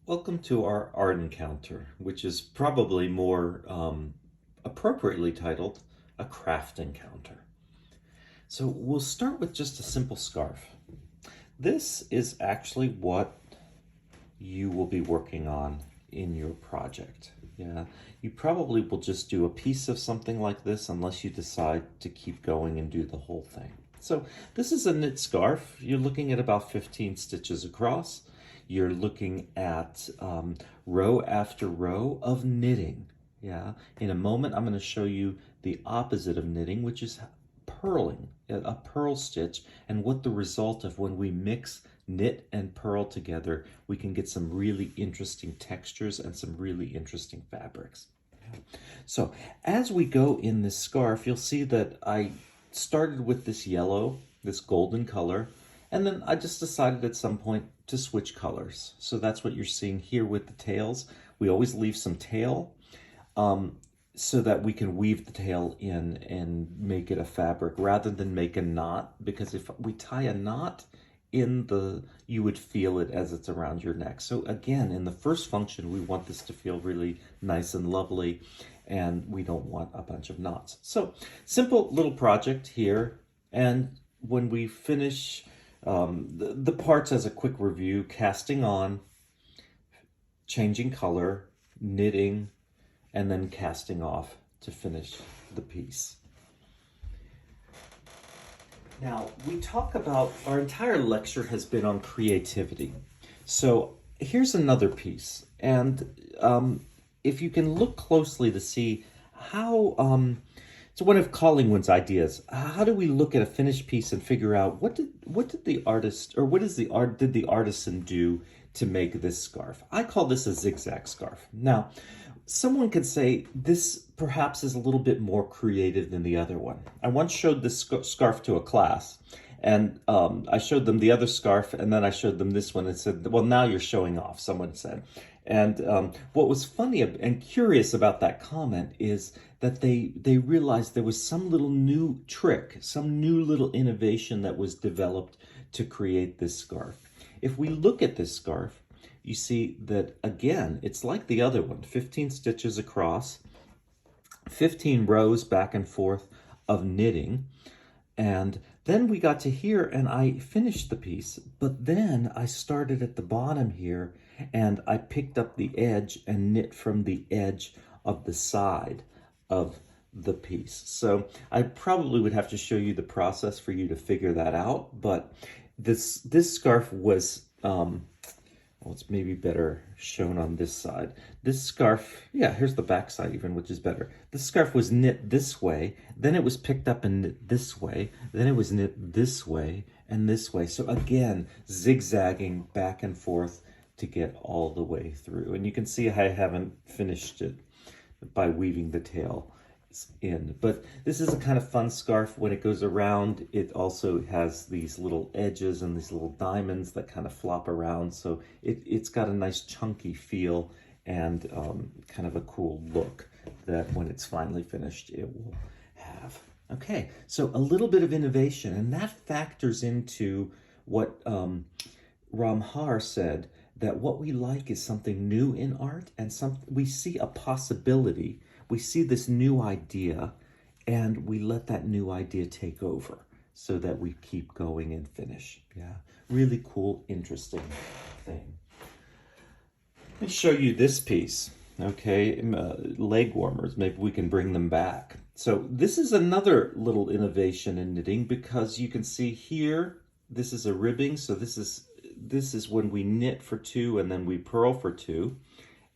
Welcome to our art encounter, which is probably more appropriately titled a craft encounter. So we'll start with just a simple scarf. This is actually what you will be working on in your project. Yeah, you probably will just do a piece of something like this unless you decide to keep going and do the whole thing. So this is a knit scarf. You're looking at about 15 stitches across. You're looking at row after row of knitting. Yeah, in a moment I'm going to show you the opposite of knitting, which is purling, a purl stitch, and what the result of when we mix knit and purl together, we can get some really interesting textures and some really interesting fabrics. So as we go in this scarf, you'll see that I started with this yellow, this golden color, and then I just decided at some point to switch colors. So that's what you're seeing here with the tails. We always leave some tail so that we can weave the tail in and make it a fabric rather than make a knot, because if we tie a knot in you would feel it as it's around your neck. So again, in the first function, we want this to feel really nice and lovely, and we don't want a bunch of knots. So simple little project here. And when we finish the parts, as a quick review: casting on, changing color, knitting, and then casting off to finish the piece. Now, we talk about, our entire lecture has been on creativity. So here's another piece. And if you can look closely to see how, it's one of Collingwood's ideas. How do we look at a finished piece and figure out what did the artist, or what is did the artisan do to make this scarf? I call this a zigzag scarf. Now, someone could say this perhaps is a little bit more creative than the other one. I once showed this scarf to a class, and I showed them the other scarf, and then I showed them this one and said, well, now you're showing off, someone said. And what was funny and curious about that comment is that they realized there was some little new trick, some new little innovation that was developed to create this scarf. If we look at this scarf, you see that, again, it's like the other one: 15 stitches across, 15 rows back and forth of knitting. And then we got to here and I finished the piece, but then I started at the bottom here and I picked up the edge and knit from the edge of the side of the piece. So I probably would have to show you the process for you to figure that out, but this scarf was well, it's maybe better shown on this side. This scarf, yeah, here's the back side even, which is better. This scarf was knit this way, then it was picked up and knit this way, then it was knit this way and this way. So again, zigzagging back and forth to get all the way through. And you can see I haven't finished it by weaving the tail in. But this is a kind of fun scarf. When it goes around, it also has these little edges and these little diamonds that kind of flop around. So it's got a nice chunky feel and kind of a cool look that when it's finally finished, it will have. Okay, so a little bit of innovation, and that factors into what Ram Har said, that what we like is something new in art, and we see a possibility. We see this new idea, and we let that new idea take over so that we keep going and finish. Yeah, really cool, interesting thing. Let me show you this piece. Okay, leg warmers. Maybe we can bring them back. So this is another little innovation in knitting, because you can see here, this is a ribbing. So this is when we knit for 2 and then we purl for 2.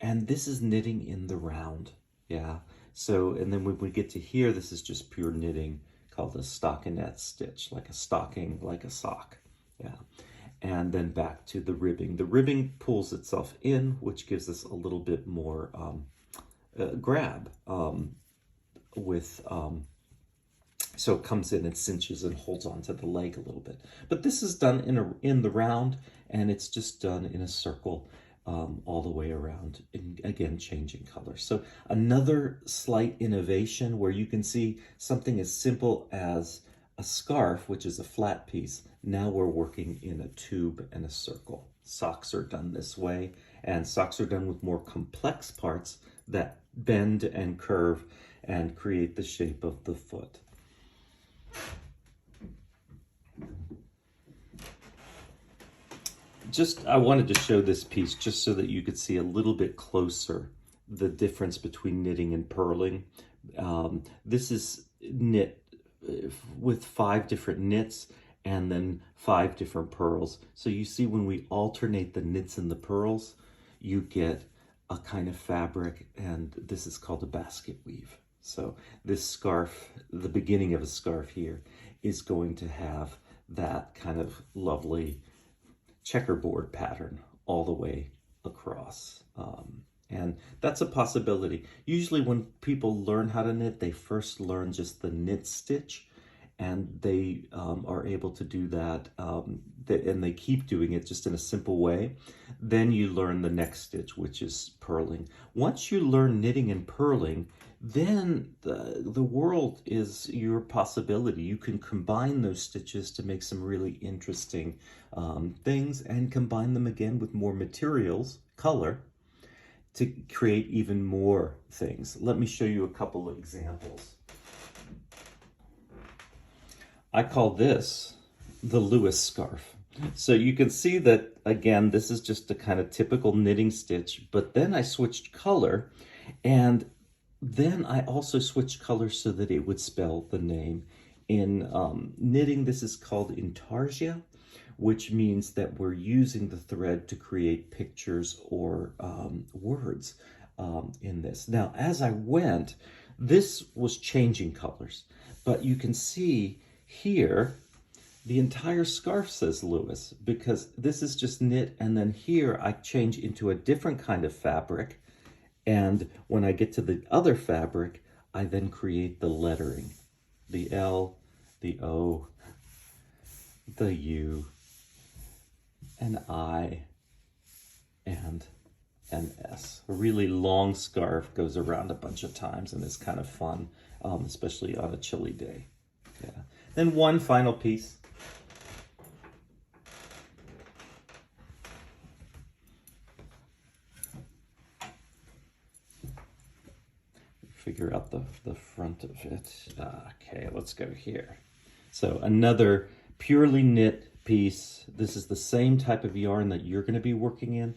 And this is knitting in the round. Yeah. So, and then when we get to here, this is just pure knitting, called a stockinette stitch, like a stocking, like a sock. Yeah. And then back to the ribbing. The ribbing pulls itself in, which gives us a little bit more grab so it comes in and cinches and holds onto the leg a little bit. But this is done in the round, and it's just done in a circle all the way around, and again, changing color. So another slight innovation where you can see something as simple as a scarf, which is a flat piece. Now we're working in a tube and a circle. Socks are done this way, And socks are done with more complex parts that bend and curve and create the shape of the foot. I wanted to show this piece just so that you could see a little bit closer the difference between knitting and purling. This is knit with 5 different knits and then 5 different purls. So you see when we alternate the knits and the purls, you get a kind of fabric, and this is called a basket weave. So this scarf, the beginning of a scarf here, is going to have that kind of lovely checkerboard pattern all the way across. And that's a possibility. Usually when people learn how to knit, they first learn just the knit stitch, and they are able to do that, and they keep doing it just in a simple way. Then you learn the next stitch, which is purling. Once you learn knitting and purling, then the world is your possibility. You can combine those stitches to make some really interesting things, and combine them again with more materials, color, to create even more things. Let me show you a couple of examples. I call this the Lewis scarf. So you can see that, again, this is just a kind of typical knitting stitch, but then I switched color, and then I also switched color so that it would spell the name. In knitting, this is called intarsia, which means that we're using the thread to create pictures or words in this. Now, as I went, this was changing colors, but you can see here, the entire scarf says Lewis, because this is just knit, and then here I change into a different kind of fabric, and when I get to the other fabric, I then create the lettering, the L, the O, the U, an I, and an S. A really long scarf, goes around a bunch of times, and is kind of fun, especially on a chilly day. Yeah. Then one final piece. Figure out the front of it. Okay, let's go here. So another purely knit piece. This is the same type of yarn that you're going to be working in,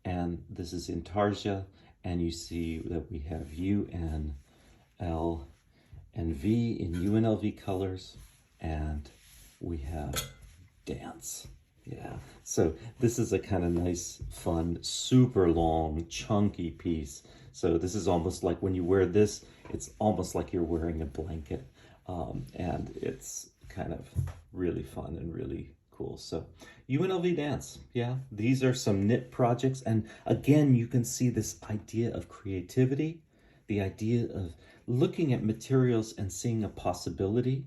and this is intarsia, and you see that we have U, N, L, and V in UNLV colors, and we have dance. Yeah, so this is a kind of nice, fun, super long, chunky piece. So this is almost like when you wear this, it's almost like you're wearing a blanket, and it's kind of really fun and really cool. So UNLV dance, yeah, these are some knit projects, and again, you can see this idea of creativity, the idea of looking at materials and seeing a possibility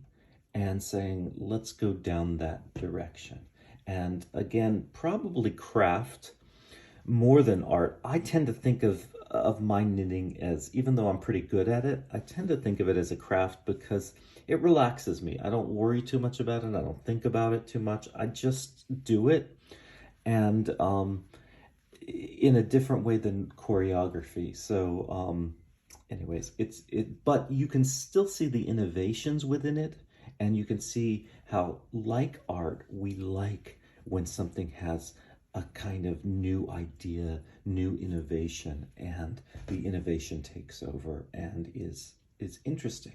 and saying, let's go down that direction. And again, probably craft more than art. I tend to think of my knitting as, even though I'm pretty good at it, I tend to think of it as a craft because it relaxes me. I don't worry too much about it. I don't think about it too much. I just do it. And in a different way than choreography. So anyways, but you can still see the innovations within it, and you can see how, like art, we like when something has a kind of new idea, new innovation, and the innovation takes over and is interesting.